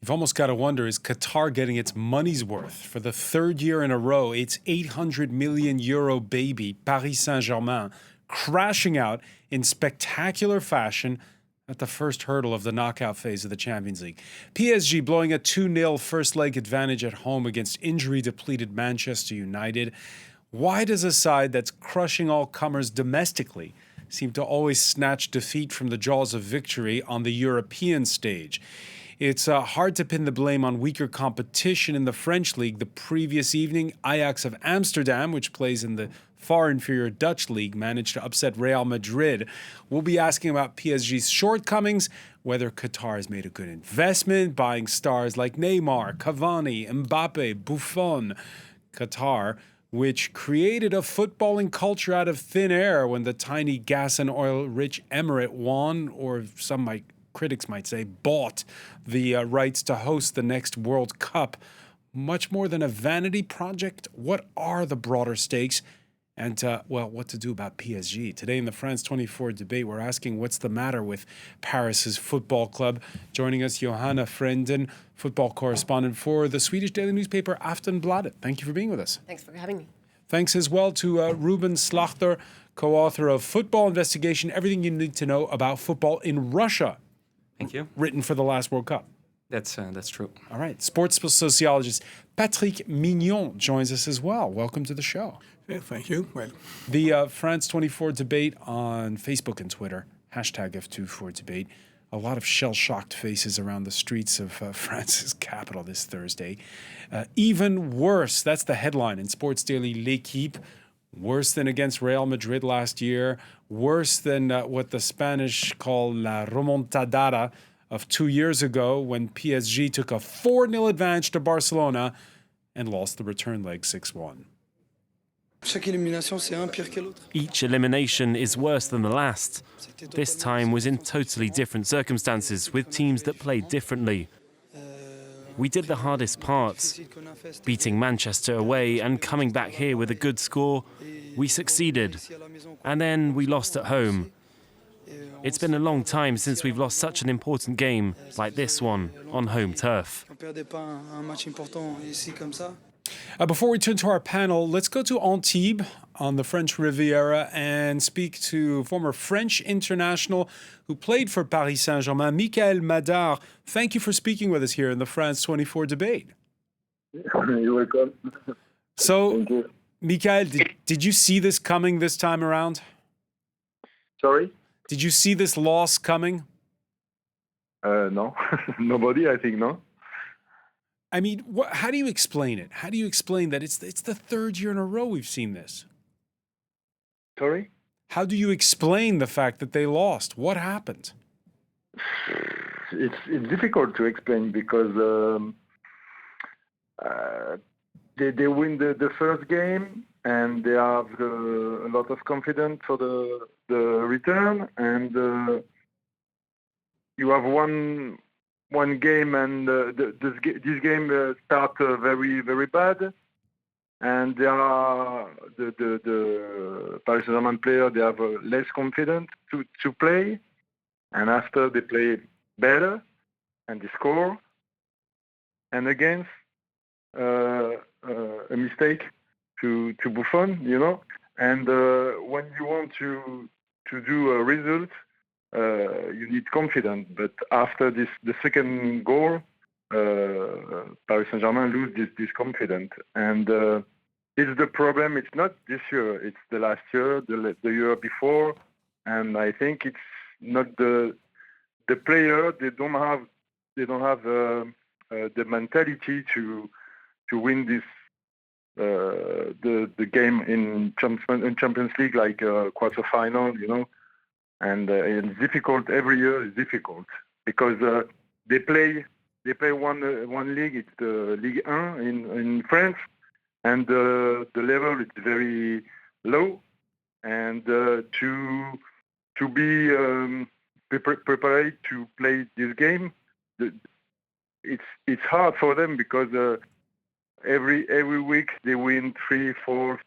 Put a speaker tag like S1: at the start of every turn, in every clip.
S1: You've almost got to wonder, is Qatar getting its money's worth? For the third year in a row, its €800 million baby, Paris Saint-Germain, crashing out in spectacular fashion at the first hurdle of the knockout phase of the Champions League. PSG blowing a 2-0 first leg advantage at home against injury-depleted Manchester United. Why does a side that's crushing all comers domestically seem to always snatch defeat from the jaws of victory on the European stage? It's hard to pin the blame on weaker competition in the French league. The previous evening, Ajax of Amsterdam, which plays in the far inferior Dutch league, managed to upset Real Madrid. We'll be asking about PSG's shortcomings, whether Qatar has made a good investment, buying stars like Neymar, Cavani, Mbappe, Buffon. Qatar, which created a footballing culture out of thin air when the tiny gas and oil-rich emirate won, or critics might say, bought the rights to host the next World Cup. Much more than a vanity project, what are the broader stakes? And, what to do about PSG? Today in the France 24 debate, we're asking what's the matter with Paris's football club. Joining us, Johanna Frenden, football correspondent for the Swedish daily newspaper Aftonbladet. Thank you for being with us.
S2: Thanks for having me.
S1: Thanks as well to Ruben Slachter, co-author of Football Investigation, Everything You Need to Know About Football in Russia.
S3: Thank you.
S1: Written for the last World Cup.
S3: That's true.
S1: All right. Sports sociologist Patrick Mignon joins us as well. Welcome to the show.
S4: Yeah, thank you. Well,
S1: the France 24 debate on Facebook and Twitter, hashtag F24debate. A lot of shell-shocked faces around the streets of France's capital this Thursday. Even worse, that's the headline in Sports Daily L'Equipe. Worse than against Real Madrid last year. Worse than what the Spanish call La Remontada of 2 years ago when PSG took a 4-0 advantage to Barcelona and lost the return leg 6-1.
S5: Each elimination is worse than the last. This time was in totally different circumstances with teams that played differently. We did the hardest part. Beating Manchester away and coming back here with a good score, we succeeded. And then we lost at home. It's been a long time since we've lost such an important game like this one on home turf.
S1: Before we turn to our panel, let's go to Antibes on the French Riviera and speak to former French international who played for Paris Saint-Germain, Michael Madar. Thank you for speaking with us here in the France 24 debate.
S6: You're welcome.
S1: So, Michael, did you see this coming this time around?
S6: Sorry?
S1: Did you see this loss coming?
S6: No. Nobody, I think, no.
S1: I mean, how do you explain it? How do you explain that it's the third year in a row we've seen this?
S6: Sorry?
S1: How do you explain the fact that they lost? What happened?
S6: It's difficult to explain because they win the first game and they have a lot of confidence for the return, and you have one game and this game start very, very bad, and they are the Paris Saint-Germain player, they have less confidence to play, and after they play better and they score, and against a mistake to Buffon, you know, and when you want to do a result, you need confidence. But after the second goal, Paris Saint-Germain lose this confidence, and it's the problem. It's not this year; it's the last year, the year before, and I think it's not the player. They don't have the mentality to win this the game in Champions League, like quarterfinal, you know. And it's difficult every year. It's difficult because they play one league. It's the Ligue 1 in France, and the level is very low. And to be prepared to play this game, it's hard for them because every week they win 3-4,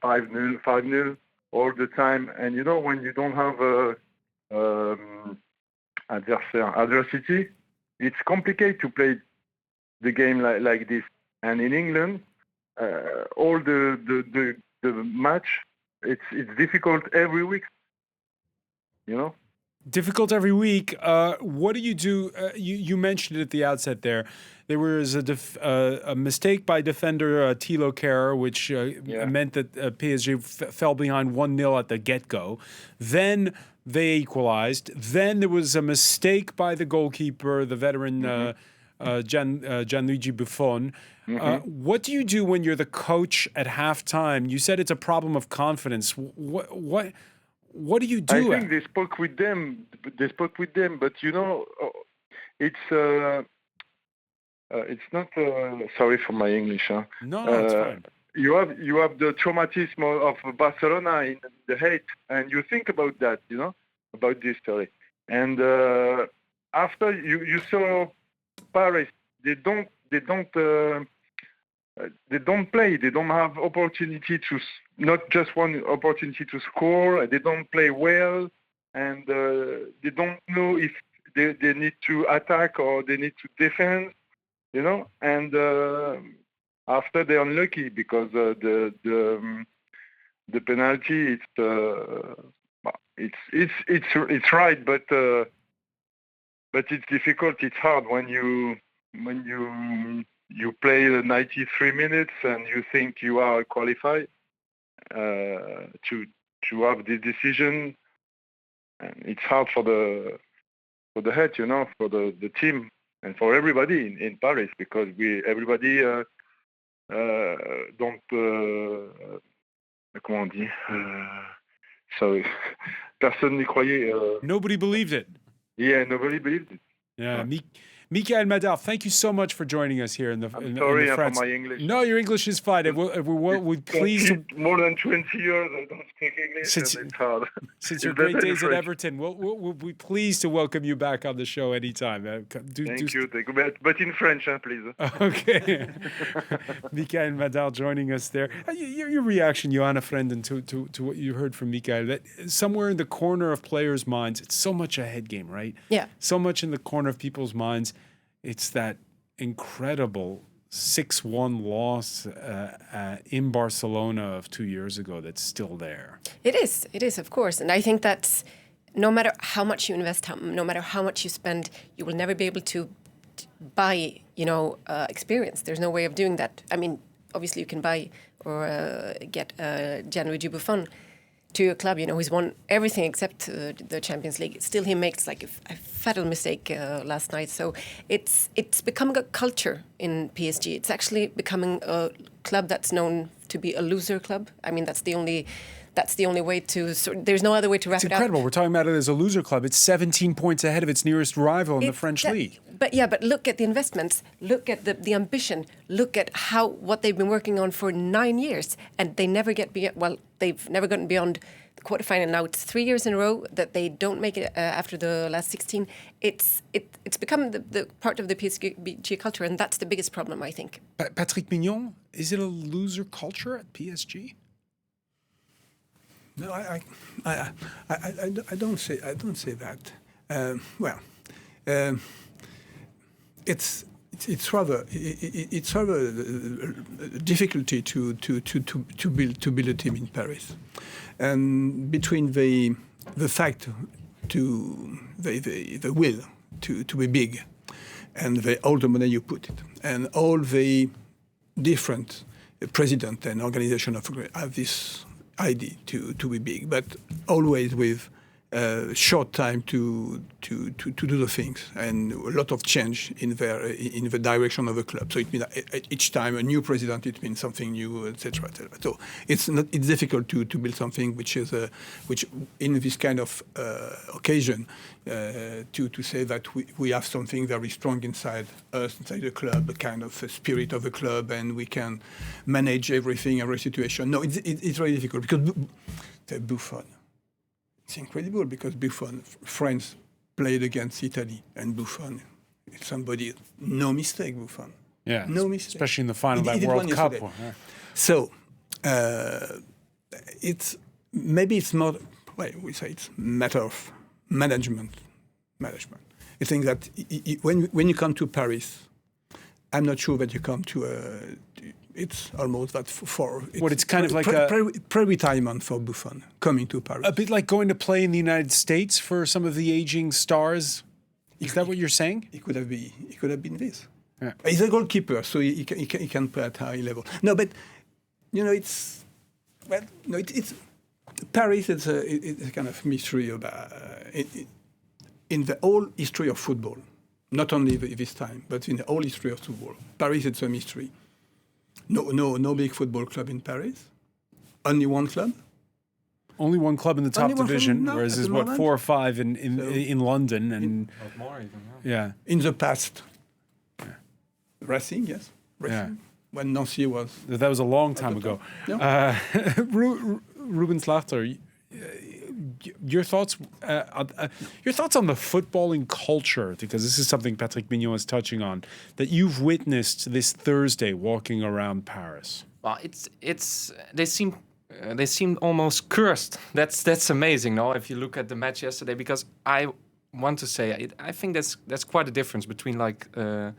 S6: 5-0, 5-0 all the time. And you know, when you don't have adversity, it's complicated to play the game like this. And in England, all the match, it's difficult every week. You know.
S1: Difficult every week. What do? You mentioned it at the outset there. There was a mistake by defender Thilo Kehrer, which meant that PSG fell behind 1-0 at the get-go. Then they equalized. Then there was a mistake by the goalkeeper, the veteran Gianluigi Buffon. What do you do when you're the coach at halftime? You said it's a problem of confidence. What do you do?
S6: I think they spoke with them. But you know, it's not. Sorry for my English. Huh?
S1: No, it's fine.
S6: You have the traumatism of Barcelona in the hate, and you think about that. You know, about this story. And after you saw Paris, they don't play. They don't have opportunity to, not just one opportunity to score. They don't play well, and they don't know if they need to attack or they need to defend. You know, and after they're unlucky because the penalty it's right, but it's difficult. It's hard when you play the 93 minutes and you think you are qualified to have this decision. And it's hard for the head, you know, for the team and for everybody in Paris, because everybody don't comment on dit sorry, personne n'y croyait.
S1: Nobody believed it.
S6: Yeah, nobody believed it.
S1: Yeah, Mikael Madar, thank you so much for joining us here in the.
S6: Sorry
S1: in
S6: for my English.
S1: No, your English is fine. We're pleased.
S6: More than 20 years I don't speak English. It's hard.
S1: Since your great days at Everton, we'll be pleased to welcome you back on the show anytime.
S6: Thank you. But in French, please.
S1: Okay. Mikael Madar joining us there. Your reaction, Johanna Frenden, to what you heard from Mikael, that somewhere in the corner of players' minds, it's so much a head game, right?
S2: Yeah.
S1: So much in the corner of people's minds. It's that incredible 6-1 loss in Barcelona of 2 years ago that's still there.
S2: It is, of course. And I think that no matter how much you invest, no matter how much you spend, you will never be able to buy, experience. There's no way of doing that. I mean, obviously you can buy or get Gianluigi Buffon to your club. He's won everything except the Champions League. Still, he makes like a fatal mistake last night. So it's becoming a culture in PSG. It's actually becoming a club that's known to be a loser club. I mean, that's the only way to. There's no other way to wrap it up.
S1: It's incredible. We're talking about it as a loser club. It's 17 points ahead of its nearest rival in the French league.
S2: But look at the investments. Look at the ambition. Look at what they've been working on for 9 years, and they never get beyond. Well, they've never gotten beyond the quarterfinal. Now it's 3 years in a row that they don't make it after the last 16. It's become the part of the PSG culture, and that's the biggest problem, I think.
S1: Patrick Mignon, is it a loser culture at PSG?
S4: No, I don't say that. It's rather difficulty to build a team in Paris, and between the fact the will to be big, and all the money you put it, and all the different president and organization have this idea to be big, but always with short time to do the things, and a lot of change in the direction of the club. So it means each time a new president, it means something new, etc., etc. So it's difficult to build something which in this kind of occasion to say that we have something very strong inside us, inside the club, a kind of a spirit of the club, and we can manage everything, every situation. No, it's very difficult because Buffon. It's incredible because Buffon, France played against Italy, and Buffon, somebody, no mistake, Buffon.
S1: Yeah,
S4: no mistake.
S1: Especially in the final of that World Cup. Yeah.
S4: So, it's more, we say it's a matter of management. I think that when you come to Paris, I'm not sure that you come to it's almost that
S1: it's kind of like a
S4: pre-retirement for Buffon coming to Paris.
S1: A bit like going to play in the United States for some of the aging stars. Is that what you're saying?
S4: It could have been this.
S1: Yeah.
S4: He's a goalkeeper, so he can play at high level. No, but it's Paris. It's a kind of mystery about in the whole history of football. Not only this time, but in the whole history of football, Paris it's a mystery. No big football club in Paris. Only one club.
S1: Only one club in the top division, whereas there's 4 or 5 in London and
S3: More even.
S1: yeah.
S4: In the past, Racing, yes, Racing.
S1: Yeah.
S4: When Nancy was.
S1: That was a long time ago.
S4: Yeah.
S1: Ruben Slachter, your thoughts on the footballing culture, because this is something Patrick Mignon is touching on, that you've witnessed this Thursday walking around Paris.
S3: Well, they seem almost cursed. That's amazing, no? If you look at the match yesterday, because I want to say I think that's quite a difference between the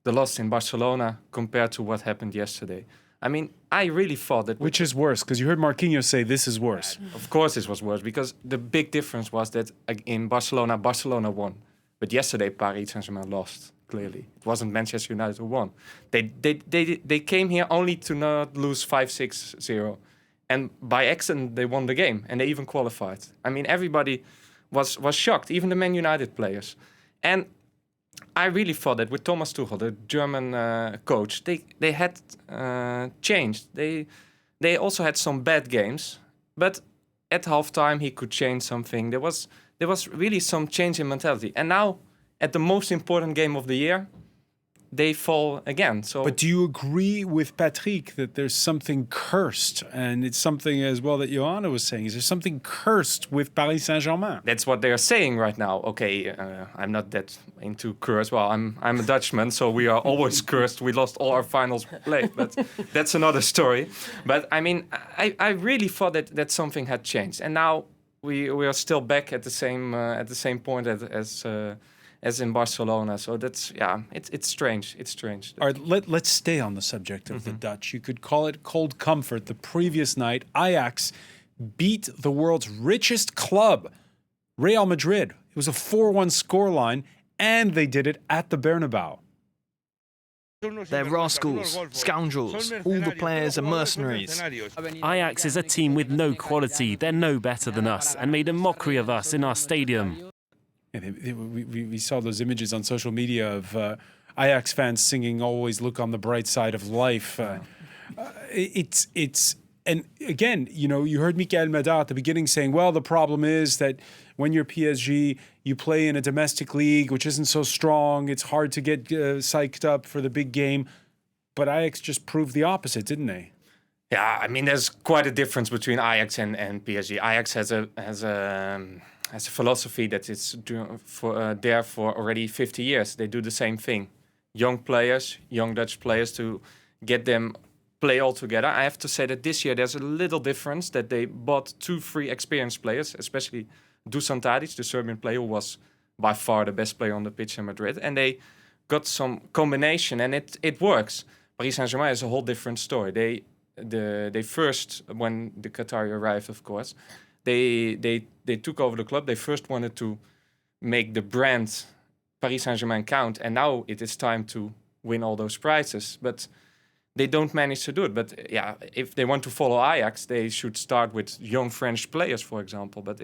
S3: loss in Barcelona compared to what happened yesterday. I mean, I really thought that...
S1: Which is worse? Because you heard Marquinhos say this is worse.
S3: Of course it was worse, because the big difference was that in Barcelona won. But yesterday, Paris Saint-Germain lost, clearly. It wasn't Manchester United who won. They came here only to not lose 5-6-0. And by accident, they won the game. And they even qualified. I mean, everybody was shocked, even the Man United players. And I really thought that with Thomas Tuchel, the German coach, they had changed. They also had some bad games, but at halftime he could change something. There was really some change in mentality. And now, at the most important game of the year, they fall again. So,
S1: but do you agree with Patrick that there's something cursed, and it's something as well that Johanna was saying? Is there something cursed with Paris Saint-Germain?
S3: That's what they're saying right now. Okay, I'm not that into curse. Well, I'm a Dutchman, so we are always cursed. We lost all our finals played, but that's another story. But I mean, I really thought that something had changed, and now we are still back at the same point as in Barcelona. So that's, it's strange. It's strange.
S1: All right, let's stay on the subject of the Dutch. You could call it cold comfort. The previous night, Ajax beat the world's richest club, Real Madrid. It was a 4-1 scoreline, and they did it at the Bernabeu.
S7: They're rascals, scoundrels. All the players are mercenaries.
S5: Ajax is a team with no quality. They're no better than us and made a mockery of us in our stadium.
S1: We saw those images on social media of Ajax fans singing "Always look on the bright side of life." And again, you heard Michael Medard at the beginning saying, "Well, the problem is that when you're PSG, you play in a domestic league which isn't so strong. It's hard to get psyched up for the big game." But Ajax just proved the opposite, didn't they?
S3: Yeah, I mean, there's quite a difference between Ajax and PSG. Ajax has a philosophy that it's there for already 50 years. They do the same thing. Young Dutch players, to get them play all together. I have to say that this year there's a little difference, that they bought 2 free experienced players, especially Dusan Tadic, the Serbian player, who was by far the best player on the pitch in Madrid. And they got some combination, and it works. Paris Saint-Germain is a whole different story. They first, when the Qatar arrived, of course, they took over the club. They first wanted to make the brand Paris Saint-Germain count, and now it is time to win all those prizes. But they don't manage to do it. But yeah, if they want to follow Ajax, they should start with young French players, for example. But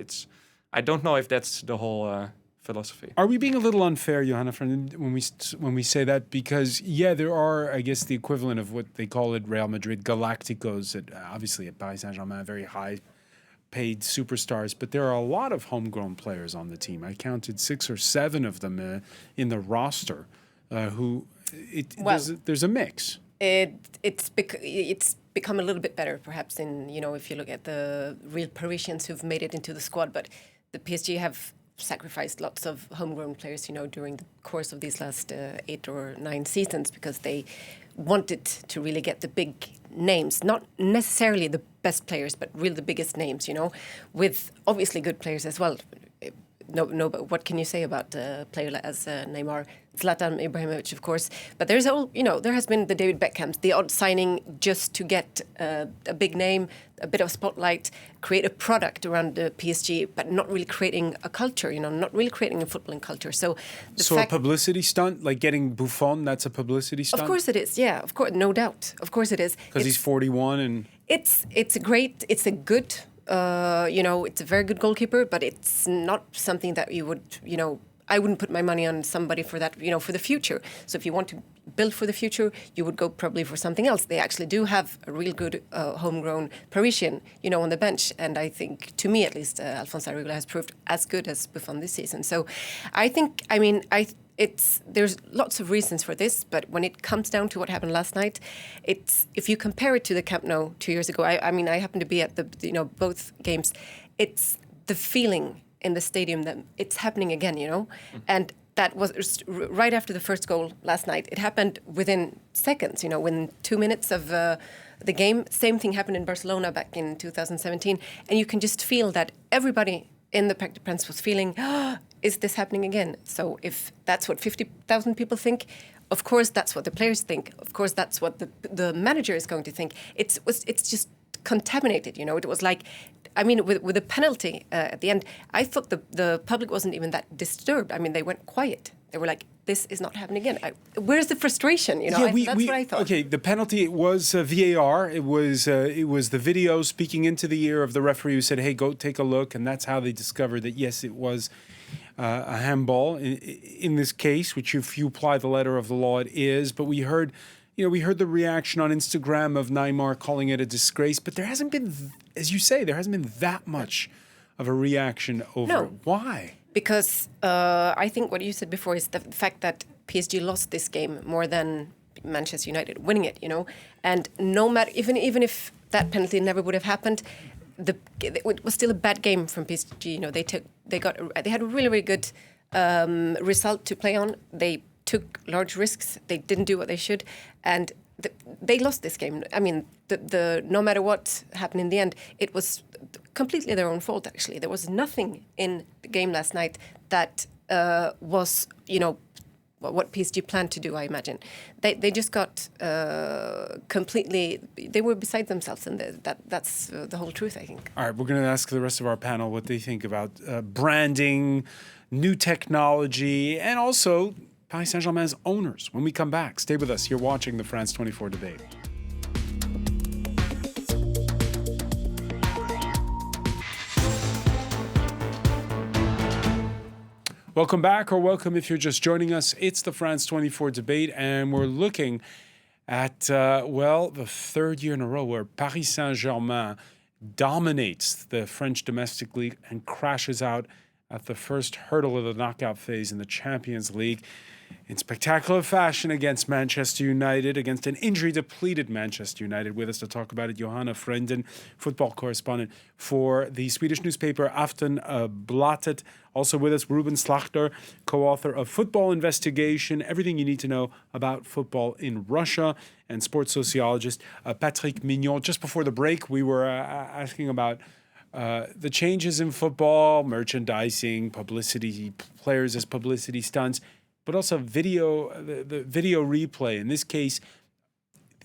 S3: I don't know if that's the whole philosophy.
S1: Are we being a little unfair, Johanna, when we say that? Because there are, I guess, the equivalent of what they call it, Real Madrid Galacticos, obviously at Paris Saint-Germain, very high-paid superstars, but there are a lot of homegrown players on the team. I counted 6 or 7 of them in the roster. There's a mix.
S2: It's become a little bit better, perhaps, if you look at the real Parisians who've made it into the squad. But the PSG have sacrificed lots of homegrown players, during the course of these last 8 or 9 seasons, because they wanted to really get the big names, not necessarily the best players, but really the biggest names, with obviously good players as well. no. But what can you say about a player as Neymar, Zlatan Ibrahimovic, of course? But there's there has been the David Beckhams, the odd signing just to get a big name, a bit of spotlight, create a product around the PSG, but not really creating a culture. Not really creating a footballing culture. So
S1: a publicity stunt, like getting Buffon, that's a publicity stunt.
S2: Of course it is. Yeah, of course, no doubt. Of course it is.
S1: Because he's 41 and
S2: it's a good. It's a very good goalkeeper, but it's not something that you would, I wouldn't put my money on somebody for that, for the future. So if you want to build for the future, you would go probably for something else. They actually do have a real good homegrown Parisian, on the bench. And I think, to me at least, Alphonse Areola has proved as good as Buffon this season. So I think, there's lots of reasons for this, but when it comes down to what happened last night, if you compare it to the Camp Nou 2 years ago, I happened to be at the both games. It's the feeling in the stadium that it's happening again, and that was right after the first goal last night. It happened within seconds, within 2 minutes of the game. Same thing happened in Barcelona back in 2017, and you can just feel that everybody in the Parc des Princes was feeling, is this happening again? So if that's what 50,000 people think, of course that's what the players think. Of course that's what the manager is going to think. It's just contaminated, It was like, with the penalty at the end, I thought the public wasn't even that disturbed. They went quiet. They were like, this is not happening again. Where's the frustration? That's what I thought.
S1: Okay, the penalty, it was VAR. It was the video speaking into the ear of the referee who said, hey, go take a look. And that's how they discovered that, yes, it was a handball in this case, which if you apply the letter of the law, it is. But we heard the reaction on Instagram of Neymar calling it a disgrace. But there hasn't been, as you say, that much of a reaction over it. Why?
S2: Because I think what you said before is the fact that PSG lost this game more than Manchester United winning it, And no matter, even if that penalty never would have happened, it was still a bad game from PSG. They had a really, really good result to play on. They took large risks. They didn't do what they should, and they lost this game. No matter what happened in the end, it was completely their own fault. Actually, there was nothing in the game last night that was, what PSG planned to do. I imagine they just got completely. They were beside themselves, and that's the whole truth, I think.
S1: All right, we're going to ask the rest of our panel what they think about branding, new technology, and also Paris Saint-Germain's owners. When we come back, stay with us. You're watching the France 24 debate. Welcome back, or welcome if you're just joining us. It's the France 24 debate, and we're looking at, the third year in a row where Paris Saint-Germain dominates the French domestic league and crashes out at the first hurdle of the knockout phase in the Champions League in spectacular fashion against Manchester United, against an injury-depleted Manchester United. With us to talk about it, Johanna Frenden, football correspondent for the Swedish newspaper Aftonbladet. Also with us, Ruben Slachter, co-author of Football Investigation, Everything You Need to Know About Football in Russia, and sports sociologist Patrick Mignon. Just before the break, we were asking about the changes in football, merchandising, publicity, players as publicity stunts, but also the video replay. In this case,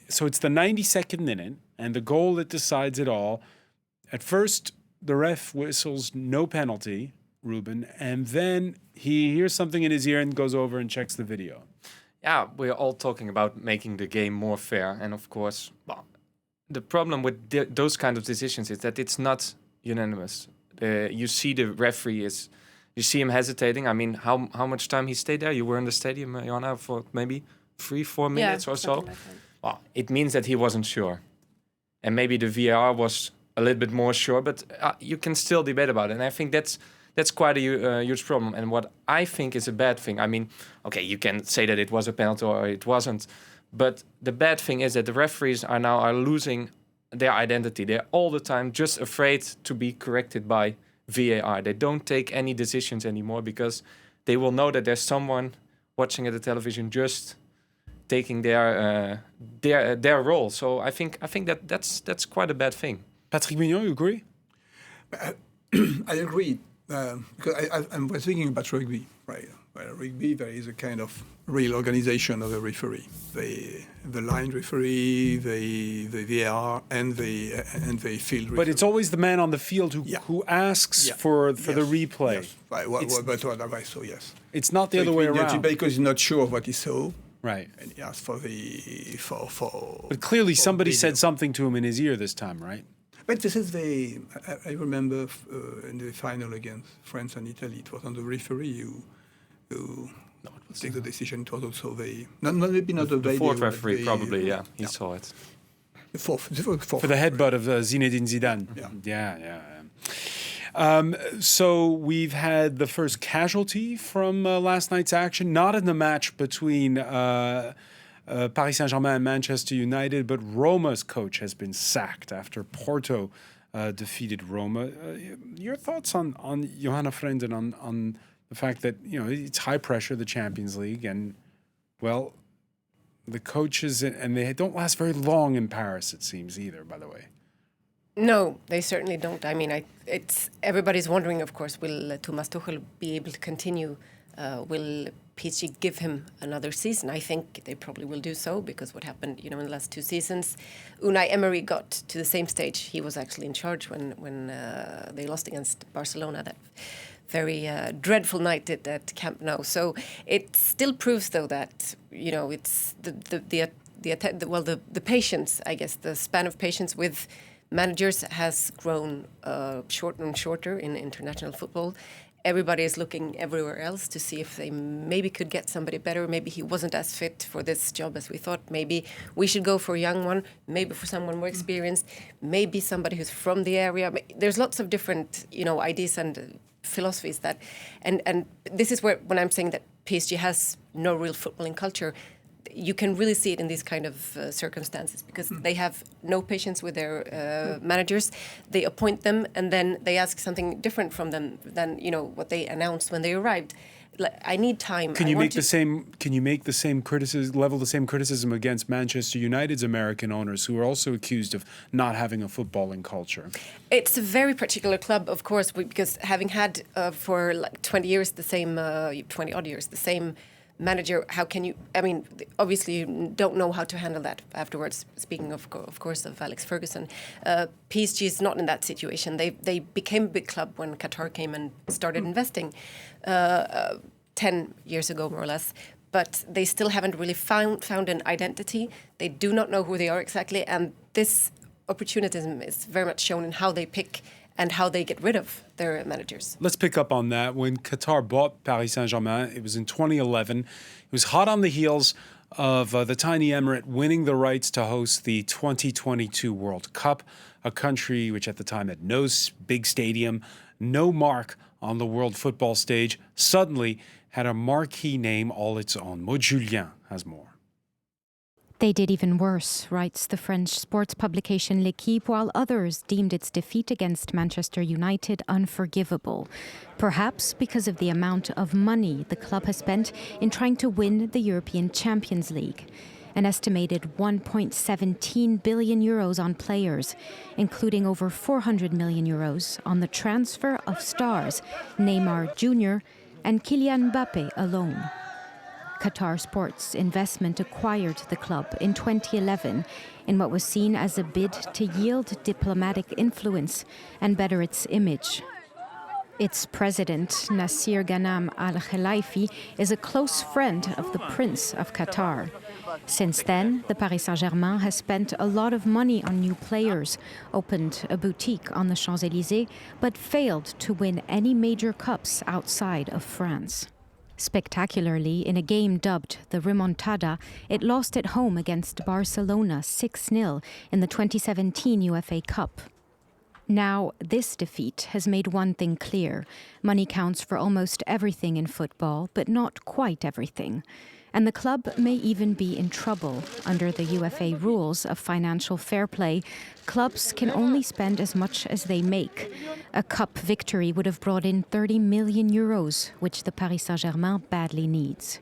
S1: so it's the 92nd minute, and the goal that decides it all. At first, the ref whistles no penalty, Ruben, and then he hears something in his ear and goes over and checks the video.
S3: Yeah, we're all talking about making the game more fair. And of course, the problem with those kind of decisions is that it's not unanimous. You see the referee you see him hesitating. How much time he stayed there? You were in the stadium, Johanna, for maybe 3-4 minutes or so.
S2: Like
S3: well, it means that he wasn't sure. And maybe the VAR was a little bit more sure, but you can still debate about it. And I think that's quite a huge problem. And what I think is a bad thing, okay, you can say that it was a penalty or it wasn't, but the bad thing is that the referees are losing their identity. They're all the time just afraid to be corrected by VAR. They don't take any decisions anymore because they will know that there's someone watching at the television just taking their role. So I think that's quite a bad thing.
S1: Patrick Mignon, you agree?
S4: I agree Because I was thinking about rugby, right? Well, rugby, there is a kind of real organization of the referee, the line referee, the VAR, and the field referee.
S1: But it's always the man on the field who asks for the replay.
S4: Yes. Right. But what I saw, yes.
S1: It's not the other way around.
S4: Because he's not sure of what he saw.
S1: Right.
S4: And he asked for the
S1: But clearly somebody
S4: video.
S1: said something to him in his ear this time, right?
S4: But this is I remember in the final against France and Italy, it was on the referee who take the decision. It was also maybe not the video.
S3: Fourth referee, probably, he saw it.
S4: The fourth.
S1: For the headbutt of Zinedine Zidane. So we've had the first casualty from last night's action, not in the match between Paris Saint-Germain and Manchester United, but Roma's coach has been sacked after Porto defeated Roma. Your thoughts on Johanna Friend and on the fact that, it's high pressure, the Champions League, and, well, the coaches, and they don't last very long in Paris, it seems, either, by the way.
S2: No, they certainly don't. I mean, everybody's wondering, of course, will Thomas Tuchel be able to continue? Will PSG give him another season? I think they probably will do so, because what happened, in the last 2 seasons, Unai Emery got to the same stage. He was actually in charge when they lost against Barcelona, that very dreadful night at Camp Nou. So it still proves, though, that it's the patience, I guess, the span of patience with managers has grown shorter and shorter in international football. Everybody is looking everywhere else to see if they maybe could get somebody better. Maybe he wasn't as fit for this job as we thought. Maybe we should go for a young one. Maybe for someone more experienced. Maybe somebody who's from the area. There's lots of different, ideas and philosophies that, and this is where, when I'm saying that PSG has no real footballing culture, you can really see it in these kind of circumstances, because they have no patience with their managers. They appoint them, and then they ask something different from them than what they announced when they arrived. I need time.
S1: Can you make the same criticism against Manchester United's American owners, who are also accused of not having a footballing culture?
S2: It's a very particular club, of course, because having had for like 20 years the same, 20 odd years the same manager, how can you? I mean, obviously you don't know how to handle that afterwards. Speaking of course of Alex Ferguson, PSG is not in that situation. They became a big club when Qatar came and started investing 10 years ago, more or less. But they still haven't really found an identity. They do not know who they are exactly, and this opportunism is very much shown in how they pick and how they get rid of their managers.
S1: Let's pick up on that. When Qatar bought Paris Saint-Germain, it was in 2011. It was hot on the heels of the tiny emirate winning the rights to host the 2022 World Cup, a country which at the time had no big stadium, no mark on the world football stage, suddenly had a marquee name all its own. Maud Julien has more.
S8: They did even worse, writes the French sports publication L'Équipe, while others deemed its defeat against Manchester United unforgivable. Perhaps because of the amount of money the club has spent in trying to win the European Champions League. An estimated 1.17 billion euros on players, including over 400 million euros on the transfer of stars Neymar Jr. and Kylian Mbappé alone. Qatar Sports Investment acquired the club in 2011 in what was seen as a bid to yield diplomatic influence and better its image. Its president, Nasser Ghanem Al Khelaifi, is a close friend of the Prince of Qatar. Since then, the Paris Saint-Germain has spent a lot of money on new players, opened a boutique on the Champs-Élysées, but failed to win any major cups outside of France. Spectacularly, in a game dubbed the Remontada, it lost at home against Barcelona 6-0 in the 2017 UEFA Cup. Now, this defeat has made one thing clear. Money counts for almost everything in football, but not quite everything. And the club may even be in trouble. Under the UEFA rules of financial fair play, clubs can only spend as much as they make. A cup victory would have brought in 30 million euros, which the Paris Saint-Germain badly needs.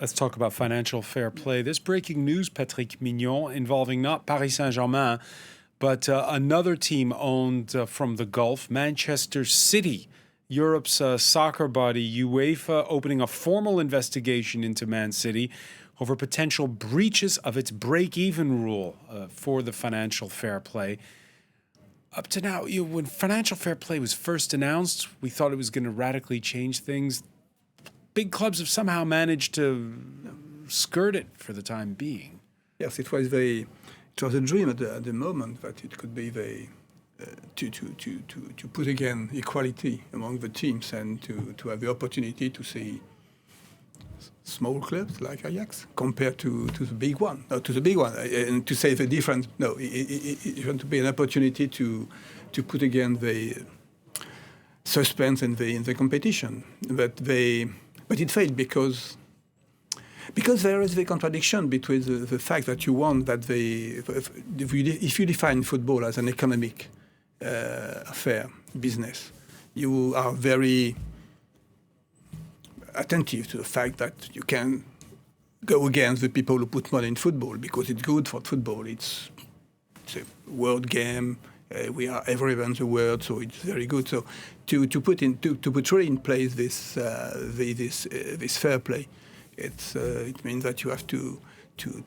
S1: Let's talk about financial fair play. There's breaking news, Patrick Mignon, involving not Paris Saint-Germain, But another team owned from the Gulf, Manchester City, Europe's soccer body, UEFA, opening a formal investigation into Man City over potential breaches of its break-even rule for the financial fair play. Up to now, when financial fair play was first announced, we thought it was going to radically change things. Big clubs have somehow managed to skirt it for the time being.
S4: Yes, it was a dream at the moment that it could be to put again equality among the teams and to have the opportunity to see small clubs like Ajax compared to the big one. No, to the big one, and to say the difference. No, it want to be an opportunity to put again the suspense in the competition. But it failed because there is the contradiction between the fact that you want that if you define football as an economic affair, business, you are very attentive to the fact that you can go against the people who put money in football because it's good for football. It's a world game. We are everywhere in the world, so it's very good. So to put really in place this fair play, it means that you have to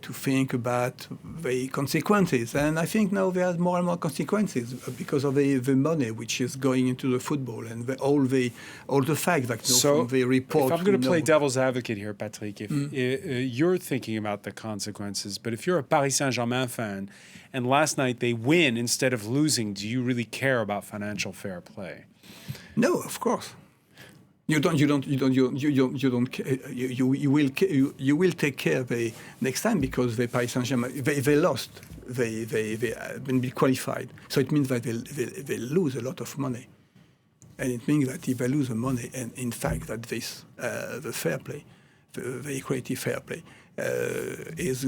S4: think about the consequences. And I think now there are more and more consequences because of the money which is going into the football and all the fact that from the report.
S1: If I'm going to play devil's advocate here, Patrick, if you're thinking about the consequences, but if you're a Paris Saint-Germain fan and last night they win instead of losing, do you really care about financial fair play?
S4: No, of course. You will take care the next time because the Paris Saint-Germain they lost, they been qualified, so it means that they lose a lot of money, and it means that if they lose the money, and in fact that this the fair play, the equality fair play is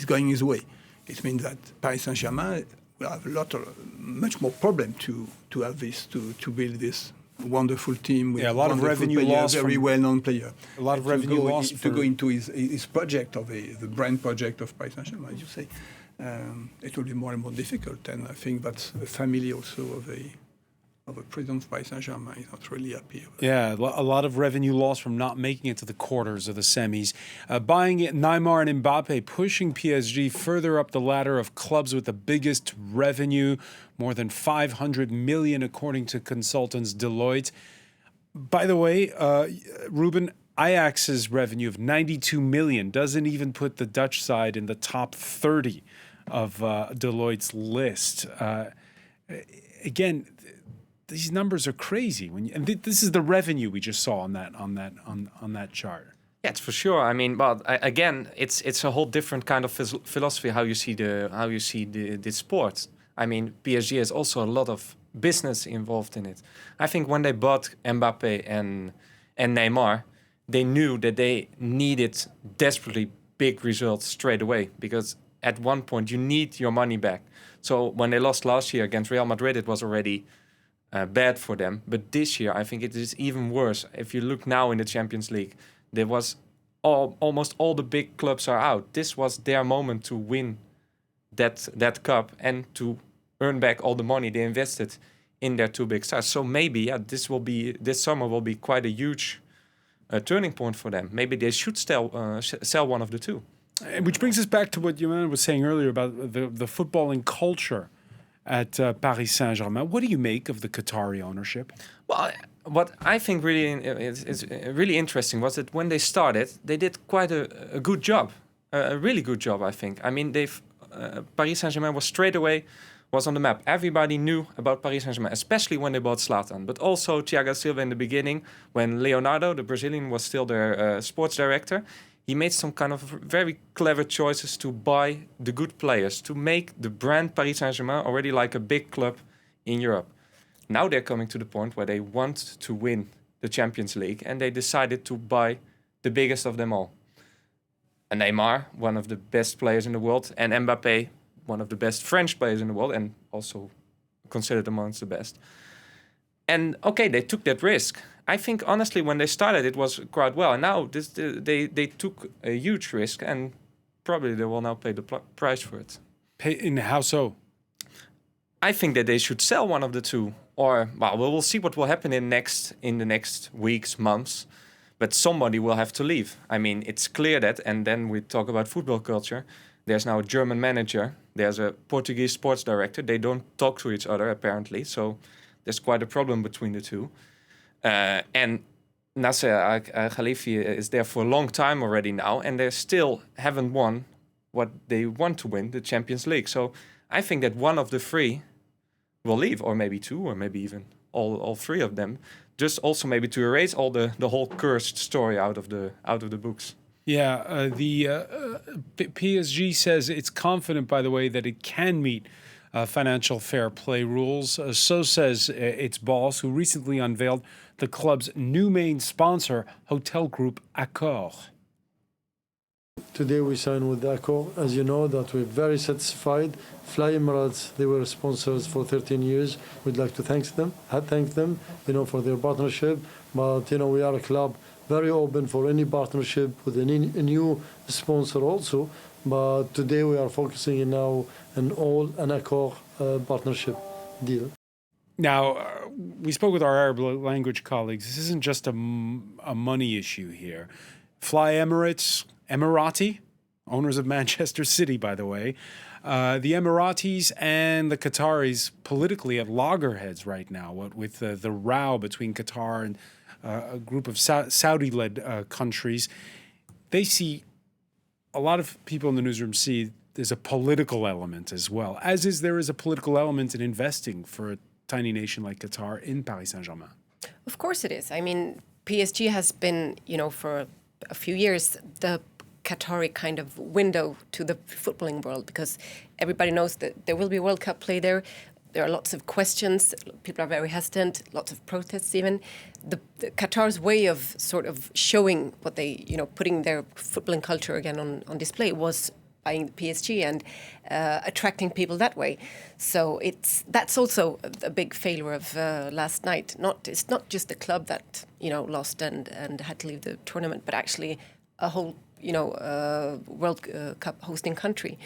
S4: going his way. It means that Paris Saint-Germain have much more problem to have this to build this wonderful team with
S1: a lot of revenue loss,
S4: very well-known player.
S1: A lot of revenue loss
S4: to go into his project of the brand project of Paris Saint-Germain, as you say. It will be more and more difficult, and I think that's the family also of a president of Paris Saint-Germain is not really happy.
S1: Yeah, a lot of revenue loss from not making it to the quarters of the semis. Buying Neymar and Mbappe, pushing PSG further up the ladder of clubs with the biggest revenue, more than 500 million according to consultants Deloitte. By the way, Ruben, Ajax's revenue of 92 million doesn't even put the Dutch side in the top 30 of Deloitte's list. Again, these numbers are crazy. This is the revenue we just saw on that chart.
S3: Yeah, it's for sure. I mean, but again, it's a whole different kind of philosophy how you see the sport. I mean, PSG has also a lot of business involved in it. I think when they bought Mbappe and Neymar, they knew that they needed desperately big results straight away because at one point you need your money back. So when they lost last year against Real Madrid, it was already bad for them. But this year, I think it is even worse. If you look now in the Champions League, there was almost all the big clubs are out. This was their moment to win that cup and to earn back all the money they invested in their two big stars. So maybe this summer will be quite a huge turning point for them. Maybe they should sell one of the two.
S1: Which brings us back to what Yoann was saying earlier about the footballing culture at Paris Saint-Germain. What do you make of the Qatari ownership?
S3: Well, what I think really is really interesting was that when they started, they did quite a good job, a really good job, I think. I mean, Paris Saint-Germain was on the map. Everybody knew about Paris Saint-Germain, especially when they bought Zlatan, but also Thiago Silva in the beginning, when Leonardo, the Brazilian, was still their sports director. He made some kind of very clever choices to buy the good players, to make the brand Paris Saint-Germain already like a big club in Europe. Now they're coming to the point where they want to win the Champions League, and they decided to buy the biggest of them all. And Neymar, one of the best players in the world, and Mbappe, one of the best French players in the world, and also considered amongst the best. And okay, they took that risk. I think honestly, when they started, it was quite well. And now they took a huge risk, and probably they will now pay the price for it.
S1: And how so?
S3: I think that they should sell one of the two, or well, we'll see what will happen in the next weeks, months. But somebody will have to leave. I mean, it's clear that. And then we talk about football culture. There's now a German manager. There's a Portuguese sports director. They don't talk to each other apparently. So there's quite a problem between the two. And Nasser Al-Khelaifi is there for a long time already now, and they still haven't won what they want to win, the Champions League. So I think that one of the three will leave, or maybe two, or maybe even all three of them. Just also maybe to erase all the whole cursed story out of the books.
S1: Yeah, PSG says it's confident, by the way, that it can meet financial fair play rules. So says its boss, who recently unveiled the club's new main sponsor, hotel group Accor.
S9: Today we signed with Accor. As you know, that we're very satisfied. Fly Emirates, they were sponsors for 13 years. We'd like to thank them, for their partnership. But, we are a club very open for any partnership with a new sponsor also. But today we are focusing now on an Accor partnership deal.
S1: Now, we spoke with our Arab language colleagues. This isn't just a money issue here. Fly Emirates, Emirati, owners of Manchester City, by the way. The Emiratis and the Qataris politically at loggerheads right now, what with the row between Qatar and a group of Saudi-led countries. They see, a lot of people in the newsroom see there's a political element as well, as there is a political element in investing for a tiny nation like Qatar in Paris Saint-Germain.
S2: Of course it is. I mean, PSG has been, for a few years, the Qatari kind of window to the footballing world, because everybody knows that there will be a World Cup play there. There are lots of questions. People are very hesitant, lots of protests even. The Qatar's way of sort of showing what they, putting their footballing culture again on display was buying the PSG and attracting people that way. So that's also a big failure of last night. It's not just the club that, lost and had to leave the tournament, but actually a whole, World Cup hosting country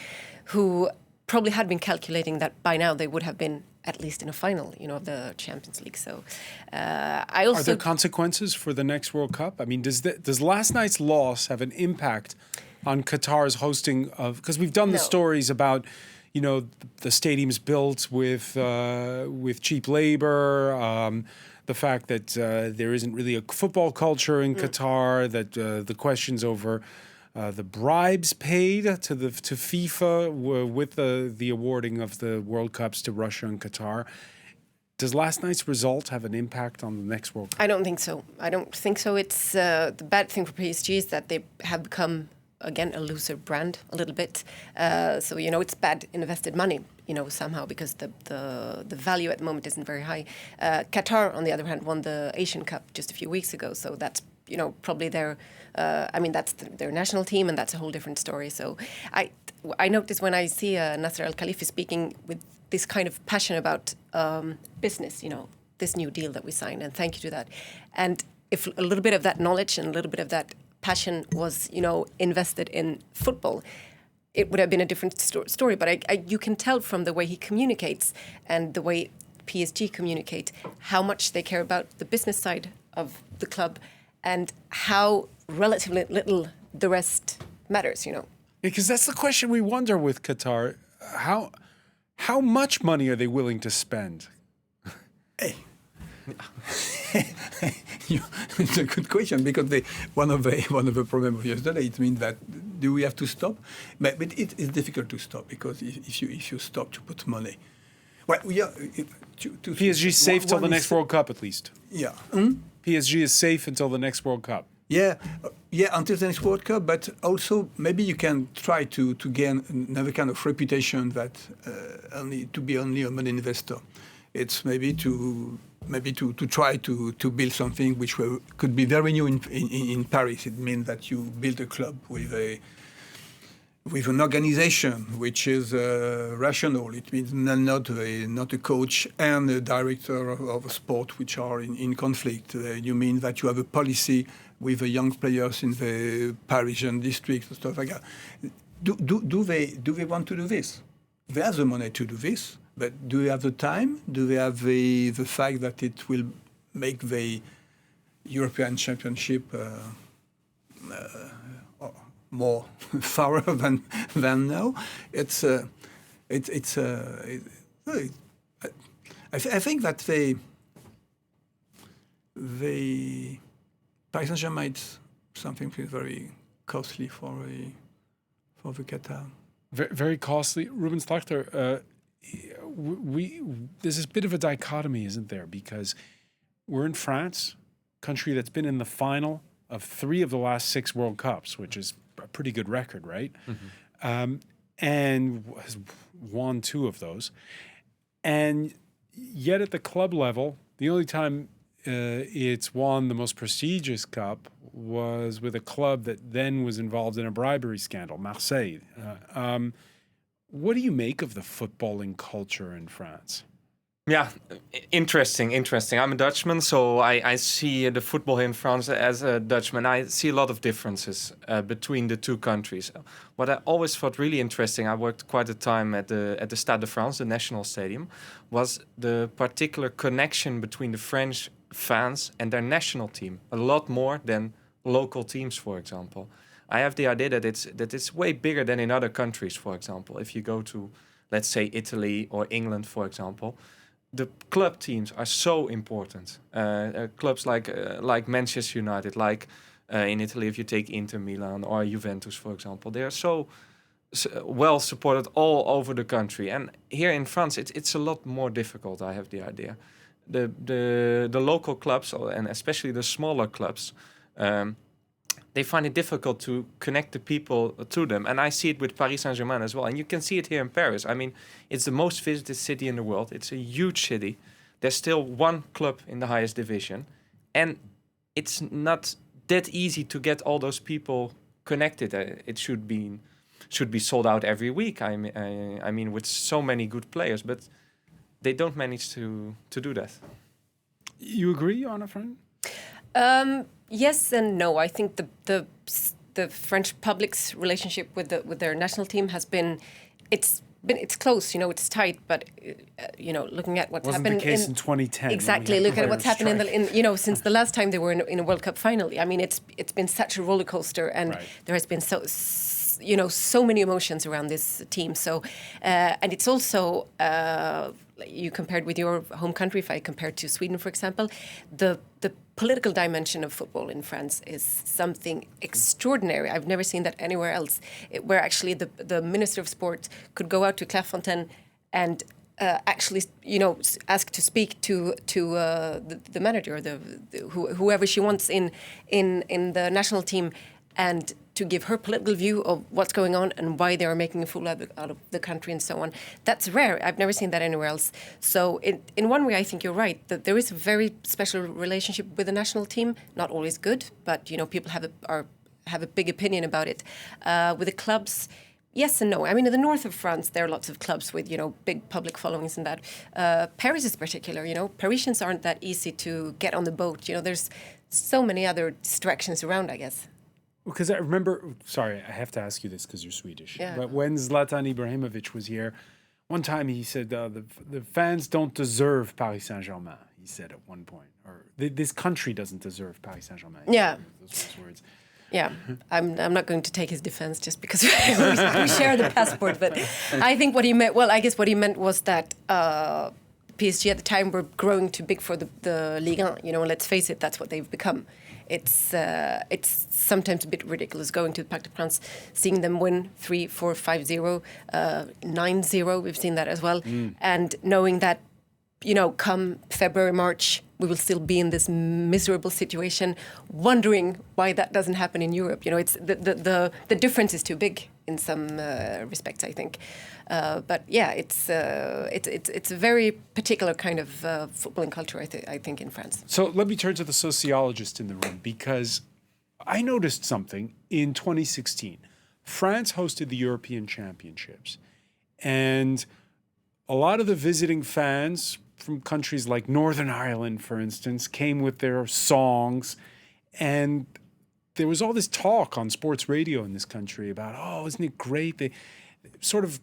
S2: who probably had been calculating that by now they would have been at least in a final, of the Champions League. So I also...
S1: Are there consequences for the next World Cup? I mean, does last night's loss have an impact on Qatar's hosting of... Because we've done the stories about, the stadiums built with cheap labor, the fact that there isn't really a football culture in Qatar, that the questions over the bribes paid to FIFA with the awarding of the World Cups to Russia and Qatar. Does last night's result have an impact on the next World Cup?
S2: I don't think so. It's the bad thing for PSG is that they have become, again, a looser brand a little bit. So, it's bad invested money, somehow, because the value at the moment isn't very high. Qatar, on the other hand, won the Asian Cup just a few weeks ago. So that's, probably their, that's their national team, and that's a whole different story. So I notice when I see Nasser Al-Khelaifi speaking with this kind of passion about business, this new deal that we signed, and thank you to that. And if a little bit of that knowledge and a little bit of that passion was, invested in football, it would have been a different story. But you can tell from the way he communicates and the way PSG communicate how much they care about the business side of the club and how relatively little the rest matters,
S1: Because that's the question we wonder with Qatar. How much money are they willing to spend?
S4: Hey. It's a good question, because one of the problems of yesterday, it means that do we have to stop? But it's difficult to stop, because if you stop to put money, well, we are.
S1: PSG is safe till the next World Cup, at least.
S4: Yeah.
S1: PSG is safe until the next World Cup.
S4: Yeah, until the next World Cup. But also maybe you can try to gain another kind of reputation that to be only a money investor. It's maybe to try to build something which could be very new in Paris. It means that you build a club with an organization which is rational. It means not a coach and a director of a sport which are in conflict. You mean that you have a policy with the young players in the Parisian district and stuff like that. do they want to do this? They have the money to do this, but do they have the time? Do they have the fact that it will make the European Championship more thorough than now? I think that the Paris Saint-Germain is something very costly for the Qatar.
S1: Very costly. Ruben Slachter, there's this bit of a dichotomy, isn't there? Because we're in France, country that's been in the final of 3 of the last 6 World Cups, which is a pretty good record, right? Mm-hmm. And has won 2 of those. And yet at the club level, the only time it's won the most prestigious cup was with a club that then was involved in a bribery scandal, Marseille. What do you make of the footballing culture in France?
S3: Yeah, interesting. I'm a Dutchman, so I see the football here in France as a Dutchman. I see a lot of differences between the 2 countries. What I always thought really interesting, I worked quite a time at the Stade de France, the national stadium, was the particular connection between the French fans and their national team. A lot more than local teams, for example. I have the idea that it's way bigger than in other countries, for example. If you go to, let's say, Italy or England, for example, the club teams are so important. Clubs like Manchester United, like in Italy, if you take Inter Milan or Juventus, for example, they are so well supported all over the country. And here in France, it's a lot more difficult, I have the idea. The local clubs, and especially the smaller clubs, they find it difficult to connect the people to them. And I see it with Paris Saint-Germain as well. And you can see it here in Paris. I mean, it's the most visited city in the world. It's a huge city. There's still 1 club in the highest division. And it's not that easy to get all those people connected. It should be sold out every week. I mean, with so many good players. But they don't manage to do that.
S1: You agree, Anna Friend?
S2: Yes and no. I think the French public's relationship with their national team has been, it's close, it's tight, but looking at what's happened.
S1: Wasn't the case in 2010.
S2: Exactly. Look at what's happened since the last time they were in a World Cup final. I mean, it's been such a roller coaster, and right. There has been so many emotions around this team. So, and it's also. You compared with your home country, if I compare to Sweden, for example, the political dimension of football in France is something extraordinary. I've never seen that anywhere else, where actually the Minister of Sport could go out to Clairefontaine and actually, ask to speak to the manager, whoever she wants in the national team, and to give her political view of what's going on and why they are making a fool out of the country and so on. That's rare. I've never seen that anywhere else. So in one way, I think you're right, that there is a very special relationship with the national team. Not always good, but people have a big opinion about it. With the clubs, yes and no. I mean, in the north of France, there are lots of clubs with, big public followings and that. Paris is particular, Parisians aren't that easy to get on the boat. There's so many other distractions around, I guess.
S1: Because I remember, sorry, I have to ask you this because you're Swedish.
S2: Yeah.
S1: But when Zlatan Ibrahimovic was here, one time he said the fans don't deserve Paris Saint-Germain, he said at one point. Or this country doesn't deserve Paris Saint-Germain.
S2: Yeah.
S1: Those were his words.
S2: Yeah, I'm not going to take his defense just because we share the passport. But I think what he meant, I guess what he meant was that PSG at the time were growing too big for the Ligue 1. Let's face it, that's what they've become. It's sometimes a bit ridiculous going to the Parc de France, seeing them win 3-4, 5-0, 9-0. We've seen that as well, and knowing that come February, March, we will still be in this miserable situation, wondering why that doesn't happen in Europe. It's the difference is too big in some respects, I think. But yeah, it's a very particular kind of footballing culture, I think, in France.
S1: So let me turn to the sociologist in the room, because I noticed something in 2016. France hosted the European Championships, and a lot of the visiting fans from countries like Northern Ireland, for instance, came with their songs, and there was all this talk on sports radio in this country about, oh, isn't it great? They sort of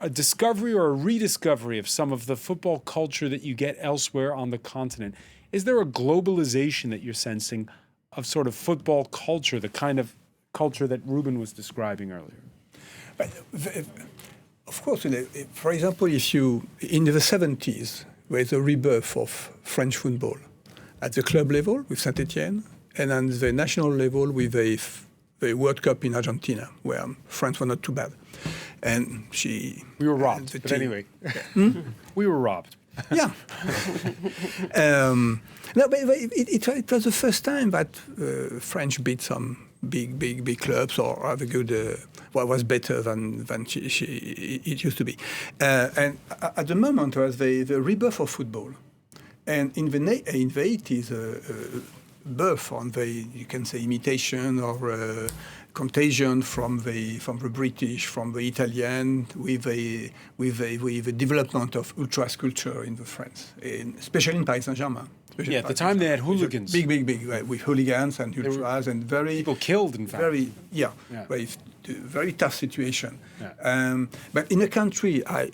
S1: a discovery or a rediscovery of some of the football culture that you get elsewhere on the continent. Is there a globalization that you're sensing of sort of football culture, the kind of culture that Ruben was describing earlier?
S4: Of course, for example, if you, in the 70s, there was a rebirth of French football at the club level with Saint-Etienne, and on the national level with the World Cup in Argentina, where France were not too bad. And
S1: we were robbed, but anyway. We were robbed.
S4: Yeah. No, but it was the first time that French beat some big clubs or have a good, was better than it used to be. And at the moment, there was the rebirth of football. And in the 80s, birth on you can say, imitation or contagion from the British, from the Italian, with the development of ultras culture in the France, especially in Paris Saint-Germain.
S1: Yeah, at the time they had hooligans.
S4: Big, with hooligans and ultras and very
S1: people killed. In fact,
S4: very tough situation.
S1: Yeah.
S4: But in a country, I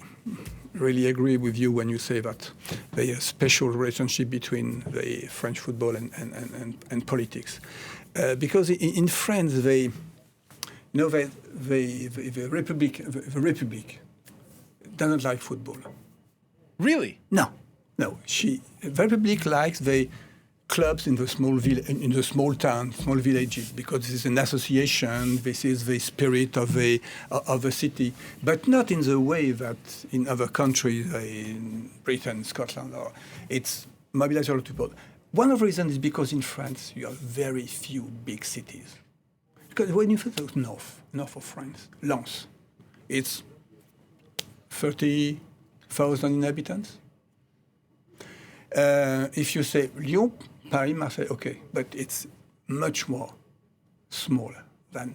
S4: really agree with you when you say that there is a special relationship between the French football and politics, because in France the Republic doesn't like football.
S1: Really?
S4: No. The Republic likes the clubs in the small towns, small villages, because this is an association. This is the spirit of the city, but not in the way that in other countries, in Britain, Scotland, or it's mobilized a lot of people. One of the reasons is because in France you have very few big cities. Because when you think north of France, Lens, it's 30,000 inhabitants. If you say Lyon, Paris, Marseille, okay, but it's much more smaller than.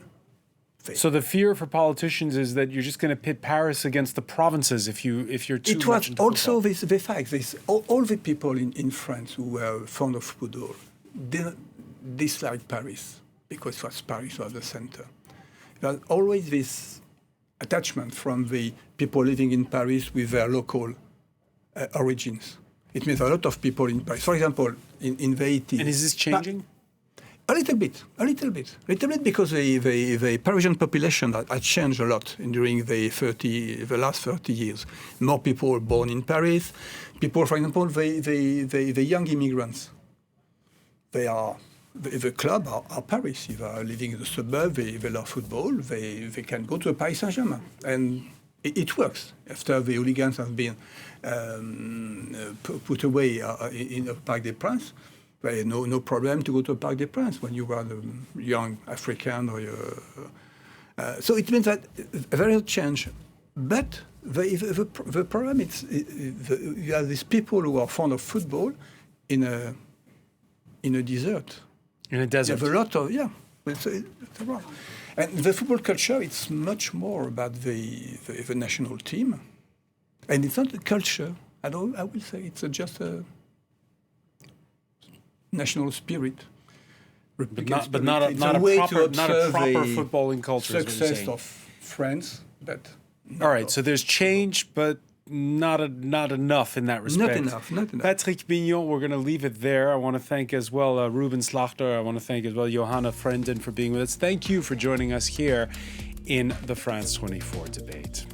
S1: So the fear for politicians is that you're just going to pit Paris against the provinces if you're too
S4: it
S1: much
S4: was also the fact all the people in France who were fond of football didn't dislike Paris because it was Paris was the center. There was always this attachment from the people living in Paris with their local origins. It means a lot of people in Paris. For example, in the 80s.
S1: And is this changing?
S4: A little bit, because the Parisian population had changed a lot during the last 30 years. More people were born in Paris. People, for example, the young immigrants, the club are Paris. If they are living in the suburb, they love football, they can go to Paris Saint-Germain. And it works. After the hooligans have been put away in the Parc des Princes, there is no problem to go to Parc des Princes when you are a young African or so it means that there is a change. But the problem is you have these people who are fond of football in a desert.
S1: In a desert.
S4: You have a lot of it's wrong. And the football culture, it's much more about the national team. And it's not a culture. I will say it's just a national spirit.
S1: But not a proper footballing culture.
S4: Success of France, but
S1: all right. So there's change, but not enough in that respect.
S4: Not enough.
S1: Patrick Mignon, we're going to leave it there. I want to thank as well Ruben Slachter. I want to thank as well Johanna Frenden for being with us. Thank you for joining us here in the France 24 debate.